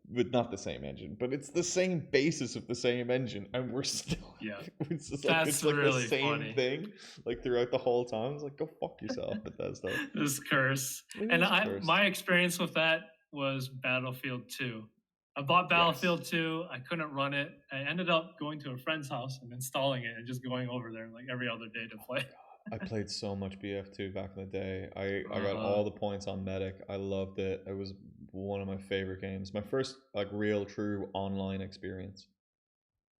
with not the same engine, but it's the same basis of the same engine, and we're still Yeah. it's just like That's it's like the really same funny. thing, like, throughout the whole time. It's like, go fuck yourself, Bethesda. This curse. It And is cursed. my experience with that was Battlefield 2. I bought Yes. Battlefield 2. I couldn't run it. I ended up going to a friend's house and installing it and just going over there like every other day to Oh my play. god, I played so much BF2 back in the day. I got Uh, all the points on Medic. I loved it. It was one of my favorite games. My first, like, real true online experience.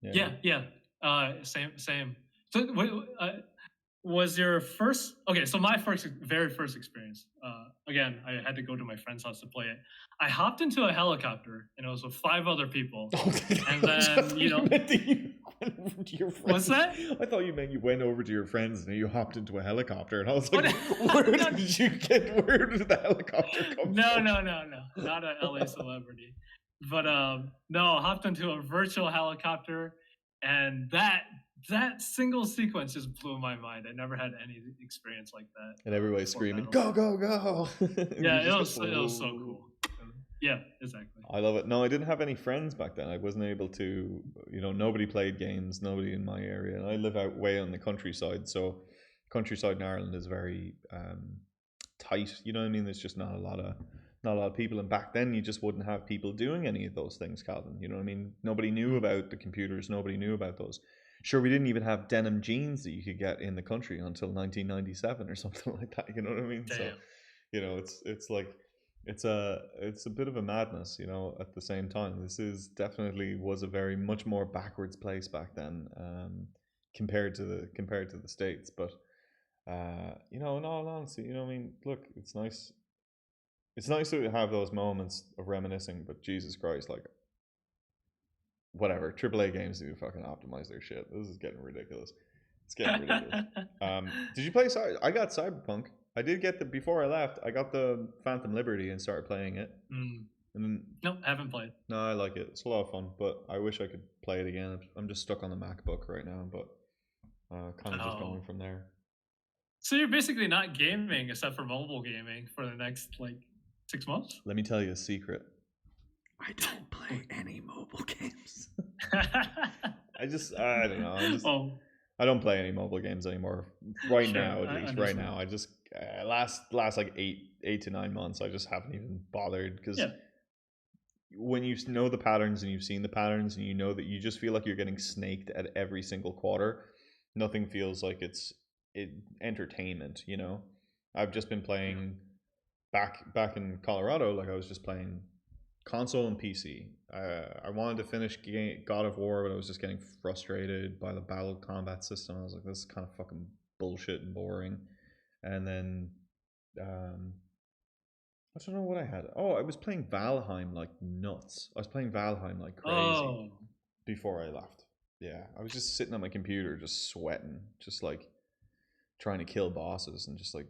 Yeah. yeah, yeah. Same. So, was your first okay? So my very first experience. Again, I had to go to my friend's house to play it. I hopped into a helicopter, and it was with 5 other people. Oh, And I then thought you meant that you went over to your what's friends. that? I thought you meant you went over to your friends and you hopped into a helicopter, and I was like, What? where No, did you get? Where did the helicopter come no, from? no, no, no, not a LA celebrity, but no, I hopped into a virtual helicopter, and that single sequence just blew my mind. I never had any experience like that And everybody's before screaming, "Go, Battlefield. go, go!" And you Yeah, just go. it was so cool. Yeah, exactly. I love it. No, I didn't have any friends back then. I wasn't able to, nobody played games, nobody in my area. And I live out way on the countryside. So, countryside in Ireland is very tight. You know what I mean? There's just not a lot of people. And back then, you just wouldn't have people doing any of those things, Calvin. You know what I mean? Nobody knew Mm. about the computers. Nobody knew about those. Sure, we didn't even have denim jeans that you could get in the country until 1997 or something like that. You know what I mean? So, Damn. it's like it's a bit of a madness, at the same time. This is definitely was a very much more backwards place back then, compared to the States. But in all honesty, I mean, look, it's nice to have those moments of reminiscing, but Jesus Christ, like, whatever, AAA games need to fucking optimize their shit. This is getting ridiculous. It's getting ridiculous. Did you play I got Cyberpunk. I did get the before I left. I got the Phantom Liberty and started playing it. Mm. And then, Nope, haven't played. no, I like it. It's a lot of fun, but I wish I could play it again. I'm just stuck on the MacBook right now, but kind of just going Oh. from there. So you're basically not gaming except for mobile gaming for the next like 6 months? Let me tell you a secret. I don't play any mobile games. I don't know. Oh, I don't play any mobile games anymore. Right sure. now, at I least. Right understand. now, I just last like eight to 9 months, I just haven't even bothered because Yeah. when you know the patterns and you've seen the patterns and you know that you just feel like you're getting snaked at every single quarter, nothing feels like it entertainment. I've just been Yeah. playing back in Colorado. Like I was just playing console and PC. I wanted to finish God of War, but I was just getting frustrated by the battle combat system. I was like, this is kind of fucking bullshit and boring. And then um, I don't know what I had. Oh, I was playing Valheim like nuts. I was playing Valheim like crazy Oh, before I left. Yeah, I was just sitting at my computer, just sweating, just like trying to kill bosses and just like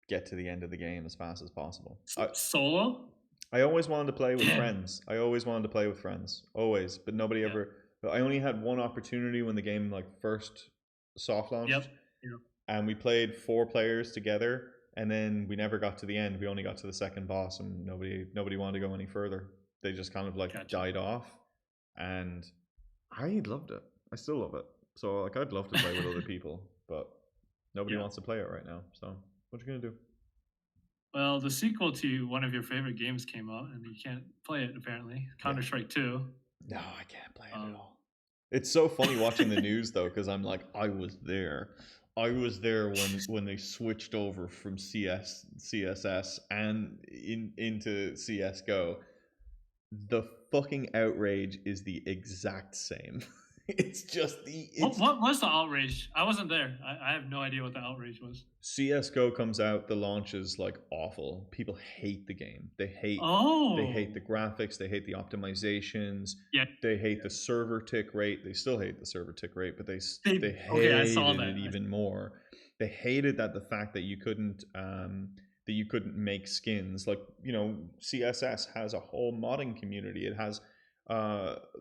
get to the end of the game as fast as possible. solo? I always wanted to play with Damn. friends. I always wanted to play with friends, always, but nobody Yeah. ever. I only had one opportunity when the game like first soft Yep. launched, Yep. and we played four players together, and then we never got to the end. We only got to the second boss, and nobody wanted to go any further. They just kind of like Gotcha. died off, and I loved it. I still love it. So like I'd love to play with other people, but nobody Yeah. wants to play it right now. So what you gonna do? Well, the sequel to one of your favorite games came out, and you can't play it apparently. Yeah. Counter Strike 2. No, I can't play it at Um, all. It's so funny watching the news though, because I'm like, I was there. I was there when they switched over from CSS and into CS:GO. The fucking outrage is the exact same. what It's what was the outrage? I wasn't there. I have no idea what the outrage was. CS:GO comes out, the launch is like awful. People hate the game. They hate the Oh, graphics, they hate the optimizations, yeah. they hate the server tick rate. They still hate the server tick rate, but they Okay, I saw hated that. it even more. They hated that the fact that you couldn't make skins. Like, CSS has a whole modding community. It has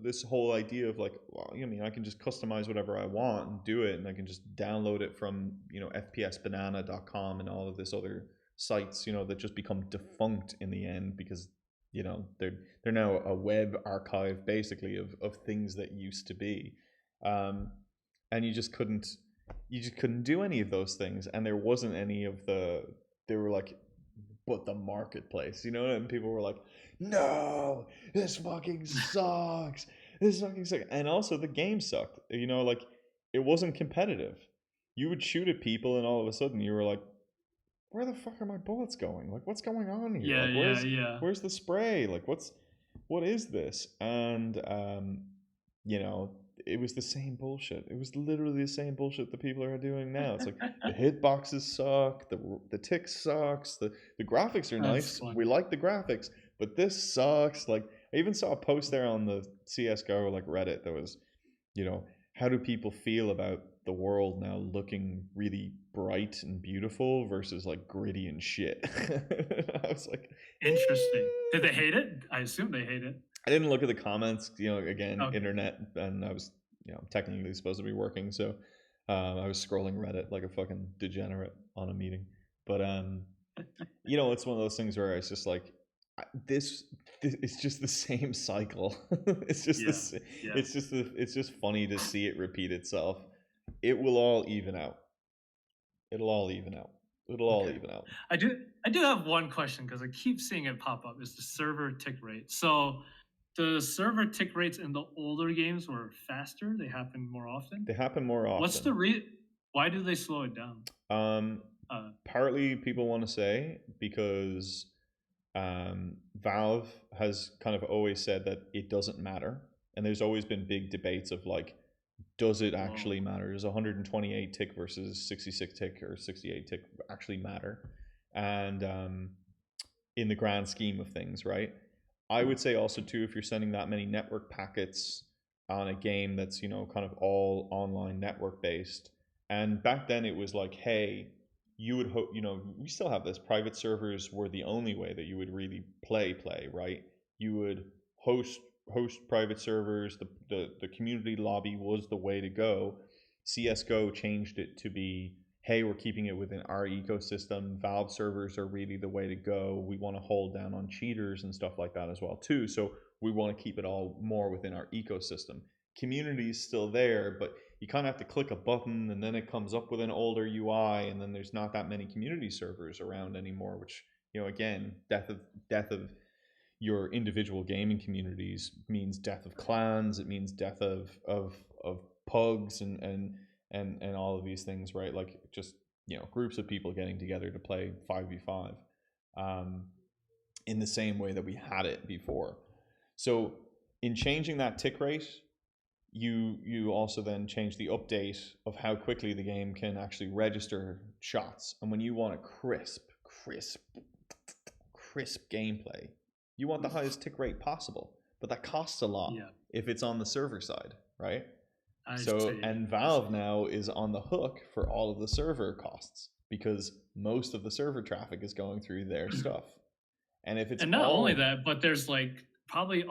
this whole idea of like, well, I mean, I can just customize whatever I want and do it, and I can just download it from fpsbanana.com and all of this other sites, that just become defunct in the end because they're now a web archive basically of things that used to be, um, and you just couldn't do any of those things, and there wasn't any of the they were like, but the marketplace, and people were like, no, this fucking sucks. This fucking sucks. And also the game sucked. Like it wasn't competitive. You would shoot at people and all of a sudden you were like, where the fuck are my bullets going? Like what's going on here? Yeah, Like yeah, where's yeah. where's the spray? Like what is this? And you know, it was the same bullshit. It was literally the same bullshit that people are doing now. It's like the hitboxes suck, the tick sucks, the graphics are That's nice. We funny. like the graphics, but this sucks. Like I even saw a post there on the CS:GO like Reddit that was, how do people feel about the world now looking really bright and beautiful versus like gritty and shit. I was like, Interesting. Did they hate it? I assume they hate it. I didn't look at the comments, again, Okay. internet, and I was, technically supposed to be working, so I was scrolling Reddit like a fucking degenerate on a meeting. But it's one of those things where it's just like this it's just the same cycle. it's just Yeah. this. Yeah. It's just funny to see it repeat itself. It will all even out. It'll all even out. It'll all Okay. even out. I do have one question because I keep seeing it pop up. Is the server tick rate? So the server tick rates in the older games were faster. They happen more often. They happen more What's often. the Why do they slow it down? Um, Uh, Partly people want to say because Valve has kind of always said that it doesn't matter, and there's always been big debates of like, does it Whoa. actually matter? Does 128 tick versus 66 tick or 68 tick actually matter? And in the grand scheme of things, right? I would say also too, if you're sending that many network packets on a game that's kind of all online network based, and back then it was like, hey, you would hope, we still have this. Private servers were the only way that you would really play, right? You would host private servers. The community lobby was the way to go. CS:GO changed it to be, hey, we're keeping it within our ecosystem. Valve servers are really the way to go. We want to hold down on cheaters and stuff like that as well too. So we want to keep it all more within our ecosystem. Community is still there, but you kind of have to click a button and then it comes up with an older UI, and then there's not that many community servers around anymore, which, again, death of your individual gaming communities means death of clans. It means death of pugs and all of these things, right? Like just groups of people getting together to play 5v5 in the same way that we had it before. So in changing that tick rate, you also then change the update of how quickly the game can actually register shots. And when you want a crisp gameplay, you want the highest tick rate possible, but that costs a lot if it's on the server side, right? And Valve now is on the hook for all of the server costs because most of the server traffic is going through their stuff. And if it's not only that, but there's like probably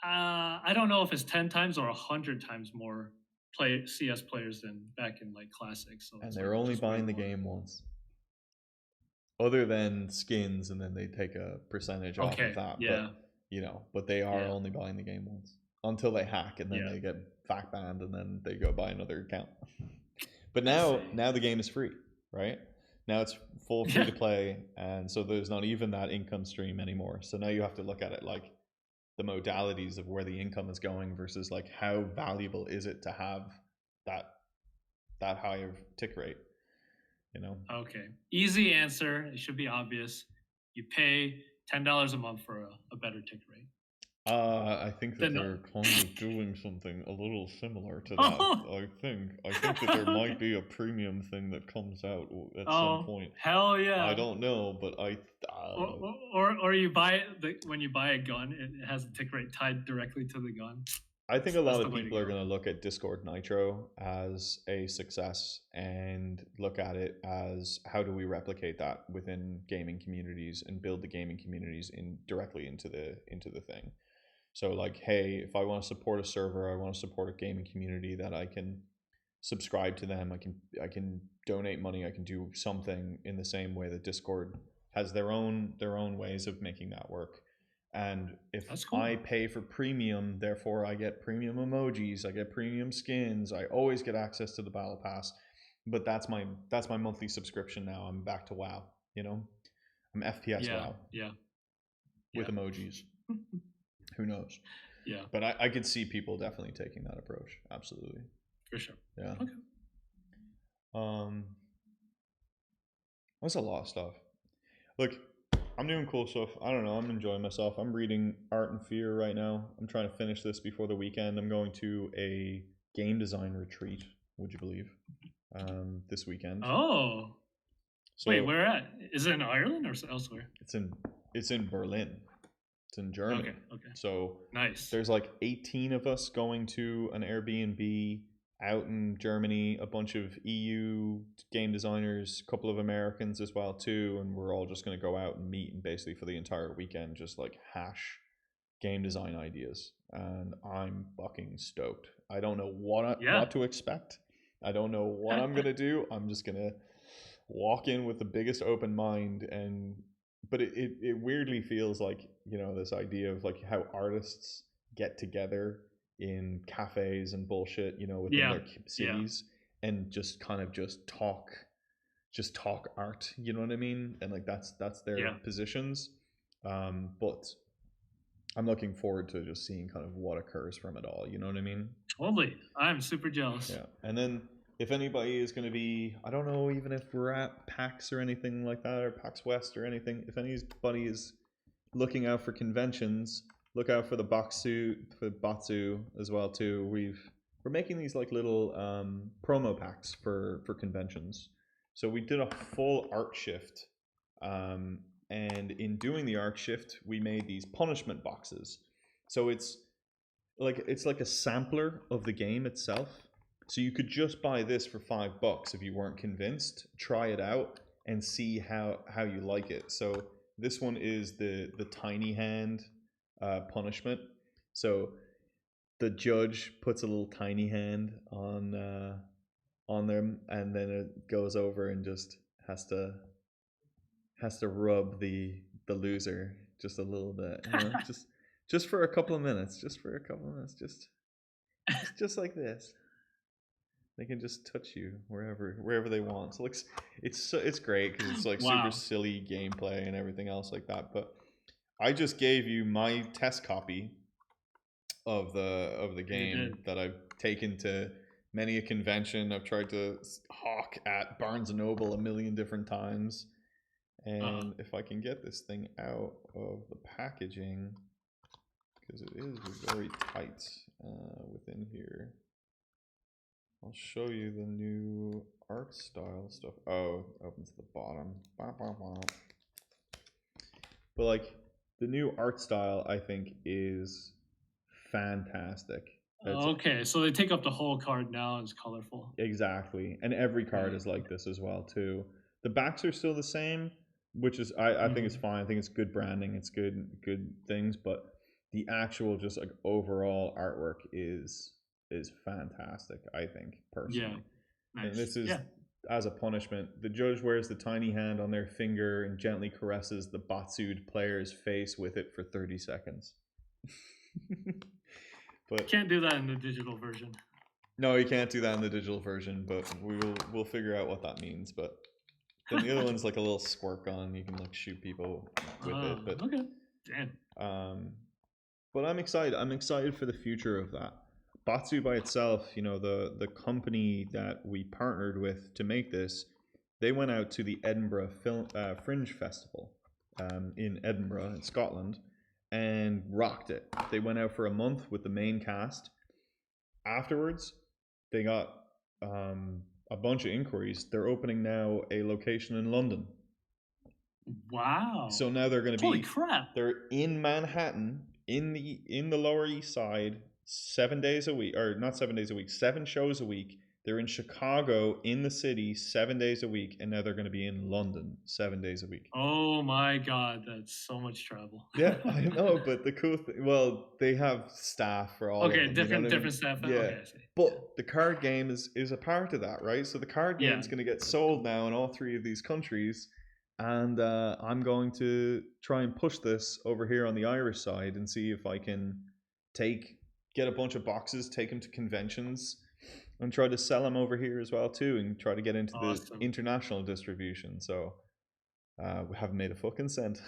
I don't know if it's 10 times or 100 times more CS players than back in like Classic. So and they're only buying the game once, other than skins, and then they take a percentage off of that. Yeah. But they are only buying the game once until they hack, and then they get fact banned, and then they go buy another account. But now the game is free, right? Now it's full free to play, and so there's not even that income stream anymore. So now you have to look at it like the modalities of where the income is going versus like how valuable is it to have that high of tick rate, Okay, easy answer. It should be obvious. You pay $10 a month for a better tick rate. I think that they're kind of doing something a little similar to that. I think that there might be a premium thing that comes out at some point. Hell yeah! I don't know, but or you buy when you buy a gun, it has a tick rate tied directly to the gun. I think a lot of people are going to look at Discord Nitro as a success and look at it as how do we replicate that within gaming communities and build the gaming communities directly into the thing. So like, hey, if I want to support a server, I want to support a gaming community, that I can subscribe to them. I can donate money. I can do something in the same way that Discord has their own ways of making that work. And if I pay for premium, therefore I get premium emojis, I get premium skins, I always get access to the battle pass. But that's my monthly subscription now. I'm back to WoW, I'm FPS WoW. Yeah. With emojis. Who knows? Yeah. But I could see people definitely taking that approach. Absolutely. For sure. Yeah. Okay. That's a lot of stuff. Look, I'm doing cool stuff. I don't know. I'm enjoying myself. I'm reading Art and Fear right now. I'm trying to finish this before the weekend. I'm going to a game design retreat, would you believe, this weekend. Oh. So, wait, where at? Is it in Ireland or elsewhere? It's in Berlin. It's in Germany. Okay. So nice. There's like 18 of us going to an Airbnb out in Germany, a bunch of EU game designers, a couple of Americans as well too, and we're all just going to go out and meet and basically for the entire weekend just like hash game design ideas. And I'm fucking stoked. I don't know what to expect. I don't know what I'm going to do. I'm just going to walk in with the biggest open mind, but it weirdly feels like, this idea of like how artists get together in cafes and bullshit, within their cities and just kind of just talk art, you know what I mean? And like that's their positions. But I'm looking forward to just seeing kind of what occurs from it all, you know what I mean? Totally. I'm super jealous. Yeah. And then if anybody is going to be, I don't know even if we're at PAX or anything like that, or PAX West or anything, if anybody is looking out for conventions, look out for the Batsu as well too. We're making these like little promo packs for conventions. So we did a full art shift, and in doing the art shift, we made these punishment boxes. So it's like a sampler of the game itself, So you could just buy this for $5 if you weren't convinced. Try it out and see how you like it. So this one is the tiny hand punishment. So the judge puts a little tiny hand on them, and then it goes over and just has to rub the loser just a little bit, just for a couple of minutes, just like this. They can just touch you wherever they want. So it's great because it's like super Wow, silly gameplay and everything else like that. But I just gave you my test copy of the you game did. that I've taken to many a convention. I've tried to hawk at Barnes and Noble a million different times. Uh, And if I can get this thing out of the packaging, because it is very tight within here, I'll show you the new art style stuff. Oh, it opens at the bottom. But like the new art style, I think is fantastic. It's okay, so they take up the whole card now. It's colorful. exactly, and every card Mm, is like this as well too. The backs are still the same, which is I think it's mhm. fine. I think it's good branding. It's good things, but the actual just like overall artwork is fantastic. I think Yeah, personally. And nice. this is Yeah, as a punishment. The judge wears the tiny hand on their finger and gently caresses the Batsued player's face with it for 30 seconds. But can't do that in the digital version. no, you can't do that in the digital version, but we'll figure out what that means. But then the other one's like a little squirt gun. You can like shoot people with it. Okay. Damn. Um, but I'm excited. I'm excited for the future of that. Batsu by itself, the company that we partnered with to make this, they went out to the Edinburgh Fringe Festival in Edinburgh, in Scotland, and rocked it. They went out for a month with the main cast. Afterwards, they got a bunch of inquiries. They're opening now a location in London. Wow. So now they're going to Holy be crap. they're in Manhattan in the Lower East Side 7 days a week, or not 7 days a week, 7 shows a week. They're in Chicago in the city 7 days a week, and now they're going to be in London 7 days a week. Oh my god, that's so much travel. Yeah, I know, but the cool thing, well, they have staff for all of Okay, them. You know what I mean? different stuff. Yeah, Okay, I see. Yeah. but the card game is a part of that, right? So the card Yeah. game's going to get sold now in all three of these countries, and I'm going to try and push this over here on the Irish side and see if I can get a bunch of boxes, take them to conventions, and try to sell them over here as well too, and try to get into the Awesome. international distribution. So we haven't made a fucking cent.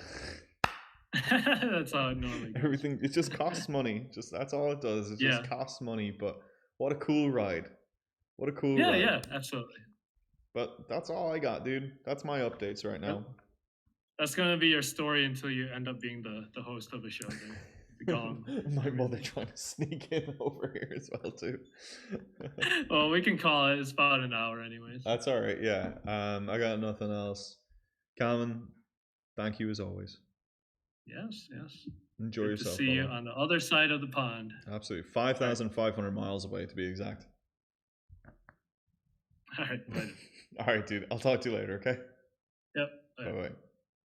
That's how it normally goes. Everything, it just costs money. Just that's all it does. It just Yeah. costs money. But what a cool ride! What a cool Yeah, ride! yeah, absolutely. But that's all I got, dude. That's my updates right Yep. now. That's gonna be your story until you end up being the host of a show there. The Gong. My mother trying to sneak in over here as well too. Well, we can call it. It's about an hour, anyways. That's all right. Yeah. I got nothing else. Calvin, thank you as always. Yes, yes. Enjoy Good to yourself, see you brother. on the other side of the pond. Absolutely. All right. 5,500 miles away to be exact. All right. Later. All right, dude. I'll talk to you later, okay? Yep. Bye Later. bye.